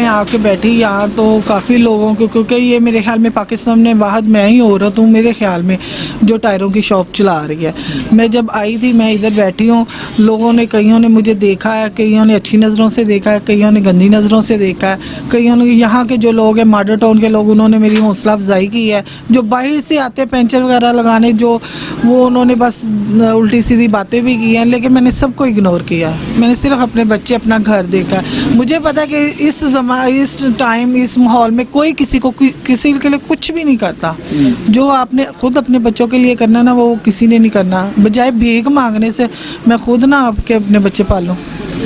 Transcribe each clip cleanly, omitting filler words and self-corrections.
आ के बैठी यहाँ तो काफ़ी लोगों को, क्योंकि ये मेरे ख्याल में पाकिस्तान में वाहद मैं ही औरत हूँ मेरे ख्याल में जो टायरों की शॉप चला रही है। मैं जब आई थी मैं इधर बैठी हूँ, लोगों ने कईयों ने मुझे देखा है, कईयों ने अच्छी नज़रों से देखा है, कईयों ने गंदी नज़रों से देखा है, कईयों ने यहाँ के जो लोग हैं मॉडल टाउन के लोग उन्होंने मेरी हौसला अफजाई की है। जो बाहर से आते हैं पेंचर वगैरह लगाने जो वो उन्होंने बस उल्टी सीधी बातें भी की हैं, लेकिन मैंने सबको इग्नोर किया। मैंने सिर्फ अपने बच्चे अपना घर देखा। मुझे पता है कि इस टाइम इस माहौल में कोई किसी के लिए कुछ भी नहीं करता। जो आपने खुद अपने बच्चों के लिए करना ना वो किसी ने नहीं करना। बजाय भीख मांगने से मैं खुद ना आपके अपने बच्चे पालूं।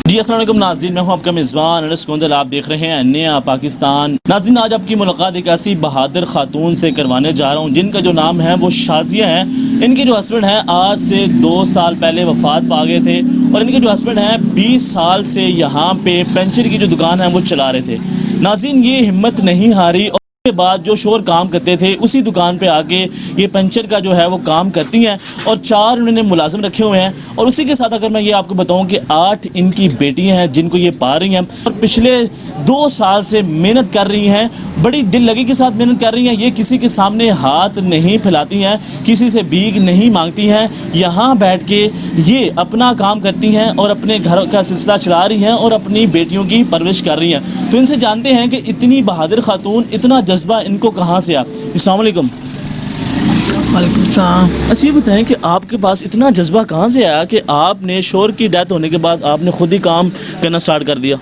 जी अस्सलाम वालेकुम नाज़रीन, मैं हूं आपका मेज़बान अनस कोंदल, आप देख रहे हैं नया पाकिस्तान। नाज़रीन, आज आपकी मुलाकात एक ऐसी बहादुर खातून से करवाने जा रहा हूं जिनका जो नाम है वो शाज़िया है। इनके जो हस्बैंड हैं आज से 2 साल पहले वफ़ात पा गए थे और इनके जो हस्बैंड हैं 20 साल से यहाँ पे पेंचर की जो दुकान है वो चला रहे थे। नाज़रीन, ये हिम्मत नहीं हारी और के बाद जो शोर काम करते थे उसी दुकान पे आके ये पंचर का जो है वो काम करती हैं और 4 उन्होंने मुलाजिम रखे हुए हैं। और उसी के साथ अगर मैं ये आपको बताऊं कि 8 इनकी बेटियां हैं जिनको ये पा रही हैं और पिछले 2 साल से मेहनत कर रही हैं, बड़ी दिल लगी के साथ मेहनत कर रही हैं। ये किसी के सामने हाथ नहीं फैलाती हैं, किसी से भीख नहीं मांगती हैं, यहाँ बैठ के ये अपना काम करती हैं और अपने घर का सिलसिला चला रही हैं और अपनी बेटियों की परवरिश कर रही हैं। तो इनसे जानते हैं कि इतनी बहादुर खातून, इतना जज्बा इनको कहाँ से आया। अस्सलाम वालेकुम। वालेकुम सलाम। अच्छा ये बताएं कि आपके पास इतना जज्बा कहाँ से आया कि आपने शोर की डेथ होने के बाद आपने खुद ही काम करना स्टार्ट कर दिया?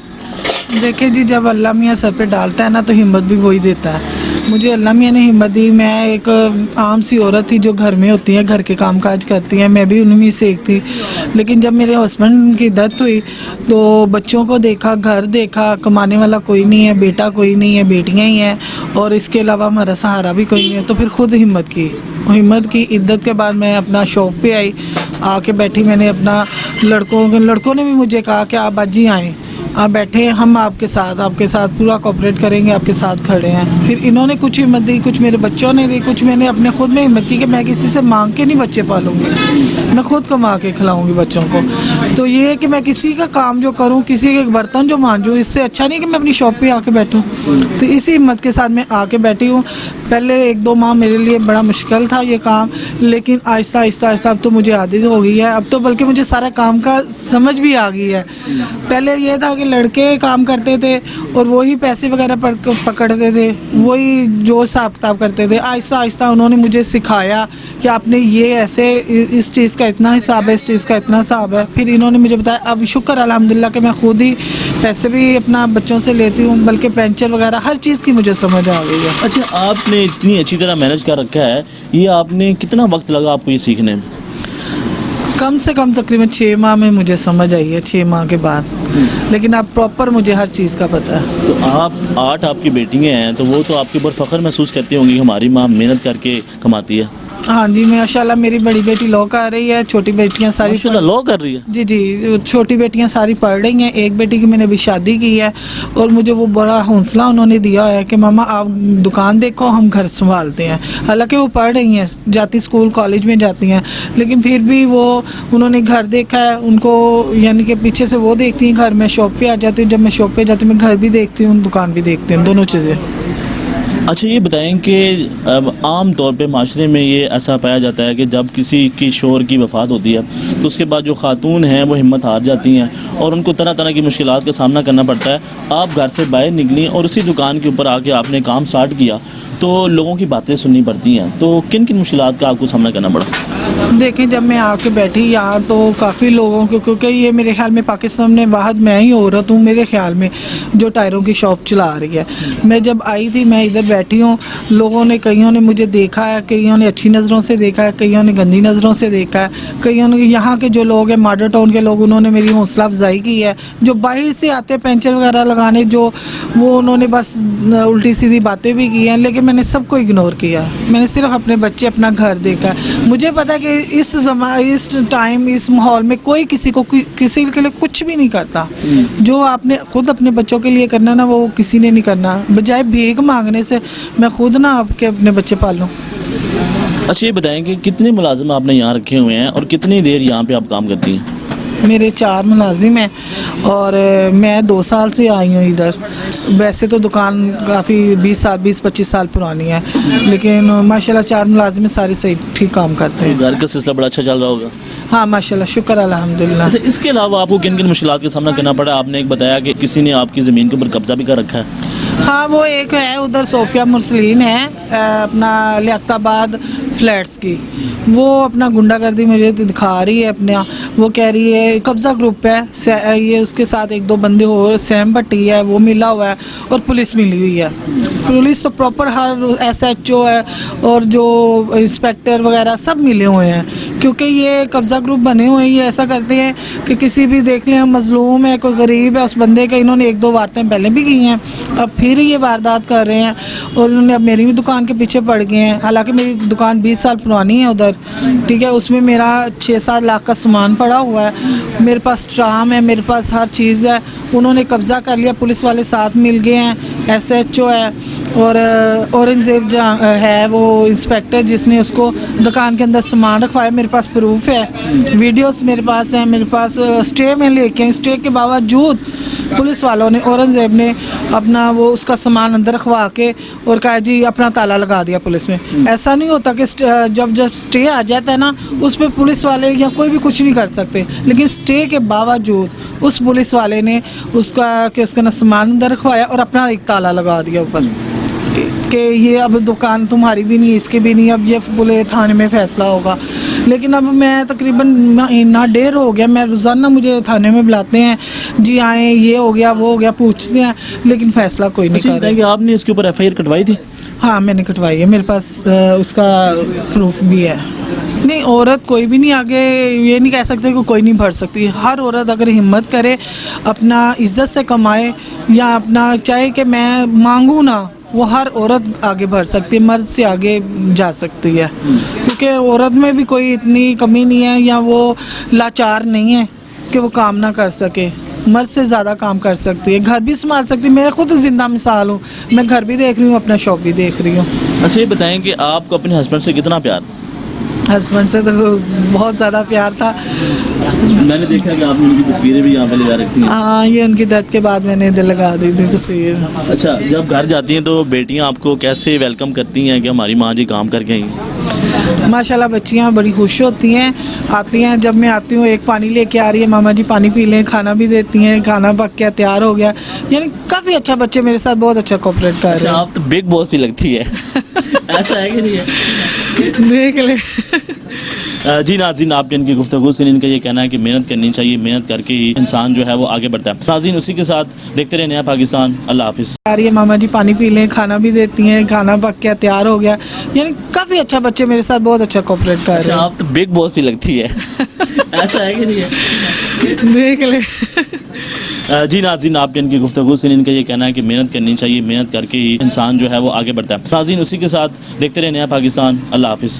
देखिए जी, जब अल्लाह मियाँ सर पे डालता है ना तो हिम्मत भी वही देता है। मुझे अल्लाह मियाँ ने हिम्मत दी। मैं एक आम सी औरत थी जो घर में होती है, घर के कामकाज करती हैं, मैं भी उनमें से एक थी। लेकिन जब मेरे हस्बैंड की डेथ हुई तो बच्चों को देखा, घर देखा, कमाने वाला कोई नहीं है, बेटा कोई नहीं है, बेटियाँ ही हैं और इसके अलावा हमारा सहारा भी कोई नहीं है। तो फिर खुद हिम्मत की इद्दत के बाद मैं अपना शॉप पे आई, आके बैठी। मैंने अपना लड़कों ने भी मुझे कहा कि आप आज ही आएँ, आप बैठे, हम आपके साथ पूरा कोऑपरेट करेंगे, आपके साथ खड़े हैं। फिर इन्होंने कुछ हिम्मत दी, कुछ मेरे बच्चों ने दी, कुछ मैंने अपने खुद में हिम्मत की कि मैं किसी से मांग के नहीं बच्चे पालूंगी, मैं खुद कमा के खिलाऊंगी बच्चों को। तो ये है कि मैं किसी का काम जो करूं, किसी के बर्तन जो मांझूं, इससे अच्छा नहीं कि मैं अपनी शॉप पे आके बैठूं। तो इसी हिम्मत के साथ मैं आके बैठी हूँ। पहले 1-2 माह मेरे लिए बड़ा मुश्किल था ये काम, लेकिन आहिस्ता आहिस्ता अब तो मुझे आदत हो गई है। अब तो बल्कि मुझे सारा काम का समझ भी आ गई है। पहले ये था कि लड़के काम करते थे और वही पैसे वगैरह पकड़ते थे, वही जो हिसाब किताब करते थे। आहिस्ता आहिस्ता उन्होंने मुझे सिखाया कि आपने ये ऐसे, इस चीज़ का इतना हिसाब है, इस चीज़ का इतना हिसाब है। फिर इन्होंने मुझे बताया। अब शुक्र अल्हम्दुलिल्लाह कि मैं खुद ही पैसे भी अपना बच्चों से लेती हूँ, बल्कि पेंचर वगैरह हर चीज़ की मुझे समझ आ गई है। अच्छा, आपने इतनी अच्छी तरह मैनेज कर रखा है, ये आपने कितना वक्त लगा आपको ये सीखने में? कम से कम तकरीबन 6 माह में मुझे समझ आई है, 6 माह के बाद। लेकिन अब प्रॉपर मुझे हर चीज़ का पता है। तो आप 8 आपकी बेटियाँ हैं तो वो तो आपके ऊपर फ़ख्र महसूस करती होंगी, हमारी माँ मेहनत करके कमाती है। हाँ जी, माशाल्लाह मेरी बड़ी बेटी लॉ कर रही है, छोटी बेटियाँ सारी माशाल्लाह लॉ कर रही है। जी, छोटी बेटियाँ सारी पढ़ रही हैं। एक बेटी की मैंने अभी शादी की है और मुझे वो बड़ा हौसला उन्होंने दिया है कि मामा आप दुकान देखो, हम घर संभालते हैं। हालांकि वो पढ़ रही हैं, जाती स्कूल कॉलेज में जाती हैं, लेकिन फिर भी वो उन्होंने घर देखा है उनको, यानी कि पीछे से वो देखती हैं घर, मैं शॉप पे आ जाती हूँ। जब मैं शॉप पे जाती हूँ मैं घर भी देखती हूँ, दुकान भी देखती हूँ, दोनों चीज़ें। अच्छा ये बताएं कि आम तौर पे माशरे में ये ऐसा पाया जाता है कि जब किसी की शोहर की वफ़ात होती है तो उसके बाद जो खातून हैं वो हिम्मत हार जाती हैं और उनको तरह तरह की मुश्किलात का सामना करना पड़ता है। आप घर से बाहर निकली और उसी दुकान के ऊपर आके आपने काम स्टार्ट किया तो लोगों की बातें सुननी पड़ती हैं, तो किन किन मुश्किलात का आपको सामना करना पड़ा? देखें, जब मैं आके बैठी यहाँ तो काफ़ी लोगों को, क्योंकि ये मेरे ख्याल में पाकिस्तान में वाहद मैं ही औरत हूँ मेरे ख्याल में जो टायरों की शॉप चला रही है। मैं जब आई थी मैं इधर बैठी हूँ, लोगों ने कईयों ने मुझे देखा है, कईयों ने अच्छी नज़रों से देखा है, कईयों ने गंदी नज़रों से देखा है, कईयों ने यहाँ के जो लोग हैं मॉडल टाउन के लोग उन्होंने मेरी हौसला अफजाई की है। जो बाहर से आते हैं पेंचर वगैरह लगाने जो वो उन्होंने बस उल्टी सीधी बातें भी की हैं, लेकिन मैंने सबको इग्नोर किया। मैंने सिर्फ अपने बच्चे अपना घर देखा। मुझे पता है कि इस टाइम इस माहौल में कोई किसी के लिए कुछ भी नहीं करता। जो आपने खुद अपने बच्चों के लिए करना ना वो किसी ने नहीं करना। बजाय भीख मांगने से मैं खुद ना आपके अपने बच्चे पालूं। अच्छा ये बताएं कि कितने मुलाजिम आपने यहाँ रखे हुए हैं और कितनी देर यहाँ पे आप काम करती हैं? میرے 4 ملازم ہیں اور میں 2 سال سے آئی ہوں ادھر. ویسے تو دکان کافی 20-25 سال پرانی ہے, لیکن ماشاءاللہ 4 ملازم سارے صحیح ٹھیک کام کرتے ہیں. گھر کا سلسلہ بڑا اچھا چل رہا ہوگا. ہاں ماشاءاللہ, شکر الحمدللہ. اچھا, اس کے علاوہ آپ کو کن کن مشکلات کا سامنا کرنا پڑا؟ آپ نے ایک بتایا کہ کسی نے آپ کی زمین کے اوپر قبضہ بھی کر رکھا ہے. ہاں, وہ ایک ہے ادھر صوفیہ مرسلین ہے اپنا لیاقت آباد فلیٹس کی, وہ اپنا گنڈا گردی مجھے دکھا رہی ہے اپنا. وہ کہہ رہی ہے قبضہ گروپ ہے, یہ اس کے ساتھ 1-2 بندے اور سیم بٹی ہے وہ ملا ہوا ہے اور پولیس ملی ہوئی ہے. پولیس تو پراپر ہر SHO ہے اور جو انسپیکٹر وغیرہ سب ملے ہوئے ہیں, کیونکہ یہ قبضہ گروپ بنے ہوئے ہیں. یہ ایسا کرتے ہیں کہ کسی بھی دیکھ لیں مظلوم ہے, کوئی غریب ہے, اس بندے کا انہوں نے 1-2 وارتیں پہلے بھی کی ہیں, اب پھر یہ واردات کر رہے ہیں اور انہوں نے اب میری بھی دکان کے پیچھے پڑ گئے ہیں. حالانکہ میری دکان 20 سال پرانی ہے ادھر, ٹھیک ہے, اس میں میرا 6-7 لاکھ کا سامان پڑا ہوا ہے, میرے پاس ٹرام ہے, میرے پاس ہر چیز ہے. انہوں نے قبضہ کر لیا, پولیس والے ساتھ مل گئے ہیں, SHO ہے اور اورنگزیب ہے وہ انسپیکٹر جس نے اس کو دکان کے اندر سامان رکھوایا. میرے پاس پروف ہے, ویڈیوز میرے پاس ہیں, میرے پاس اسٹے میں لے کے, اسٹے کے باوجود پولیس والوں نے, اورنگزیب نے اپنا وہ اس کا سامان اندر رکھوا کے اور کہا جی اپنا تالا لگا دیا پولیس میں. ایسا نہیں ہوتا کہ جب اسٹے آ جاتا ہے نا اس پہ پولیس والے یا کوئی بھی کچھ نہیں کر سکتے, لیکن اسٹے کے باوجود اس پولیس والے نے اس کا سامان اندر رکھوایا اور اپنا ایک تالا لگا دیا اوپر کہ یہ اب دکان تمہاری بھی نہیں, اس کی بھی نہیں, اب یہ بولے تھانے میں فیصلہ ہوگا. لیکن اب میں تقریباً نہ ڈیر ہو گیا, میں روزانہ مجھے تھانے میں بلاتے ہیں, جی آئیں, یہ ہو گیا وہ ہو گیا, پوچھتے ہیں, لیکن فیصلہ کوئی نہیں کر رہا. کہ آپ نے اس کے اوپر FIR کٹوائی تھی؟ ہاں میں نے کٹوائی ہے, میرے پاس اس کا پروف بھی ہے. نہیں, عورت کوئی بھی نہیں آگے یہ نہیں کہہ سکتے کہ کوئی نہیں بڑھ سکتی. ہر عورت اگر ہمت کرے, اپنا عزت سے کمائے, یا اپنا چاہے کہ میں مانگوں نا, وہ ہر عورت آگے بڑھ سکتی ہے, مرد سے آگے جا سکتی ہے. کیونکہ عورت میں بھی کوئی اتنی کمی نہیں ہے یا وہ لاچار نہیں ہے کہ وہ کام نہ کر سکے. مرد سے زیادہ کام کر سکتی ہے, گھر بھی سنبھال سکتی ہے. میں خود زندہ مثال ہوں, میں گھر بھی دیکھ رہی ہوں, اپنا شاپ بھی دیکھ رہی ہوں. اچھا, یہ بتائیں کہ آپ کو اپنے ہسبینڈ سے کتنا پیار؟ ہسبینڈ سے تو بہت زیادہ پیار تھا. میں نے دیکھا کہ آپ نے ان کی تصویریں بھی یہاں پہ لگا رکھی ہیں. ہاں, یہ ان کی ڈیتھ کے بعد میں نے ادھر لگا دی تھی تصویر. اچھا, جب گھر جاتی ہیں تو بیٹیاں آپ کو کیسے ویلکم کرتی ہیں کہ ہماری ماں جی کام کر کے آئی ہیں؟ ماشاءاللہ بچیاں بڑی خوش ہوتی ہیں, آتی ہیں, جب میں آتی ہوں ایک پانی لے کے آ رہی ہے, ماما جی پانی پی لیں, کھانا بھی دیتی ہیں, کھانا پک گیا تیار ہو گیا. یعنی کافی اچھا, بچے میرے ساتھ بہت اچھا کوپریٹ کر رہے ہیں. آپ تو بگ باس بھی لگتی ہے, ایسا ہے کہ نہیں ہے؟ دیکھ لیں. جی ناظرین, آپ نے ان کی گفتگو سے ان کا یہ کہنا ہے کہ محنت کرنی چاہیے, محنت کر کے ہی انسان جو ہے وہ آگے بڑھتا ہے. ناظرین, اسی کے ساتھ دیکھتے رہے نیا پاکستان. اللہ حافظ. آ رہی ہے, ماما جی پانی پی لیں, کھانا بھی دیتی ہیں, کھانا پک گیا تیار ہو گیا. یعنی کافی اچھا, بچے میرے ساتھ بہت اچھا کوپریٹ کر رہے ہیں. آپ تو بگ باس بھی لگتی ہے, ایسا ہے کہ نہیں ہے؟ دیکھ لیں. جی ناظرین, آپ نے ان کی گفتگو سے ان کا یہ کہنا ہے کہ محنت کرنی چاہیے, محنت کر کے ہی انسان جو ہے وہ آگے بڑھتا ہے. ناظرین, اسی کے ساتھ دیکھتے رہے نیا پاکستان. اللہ حافظ.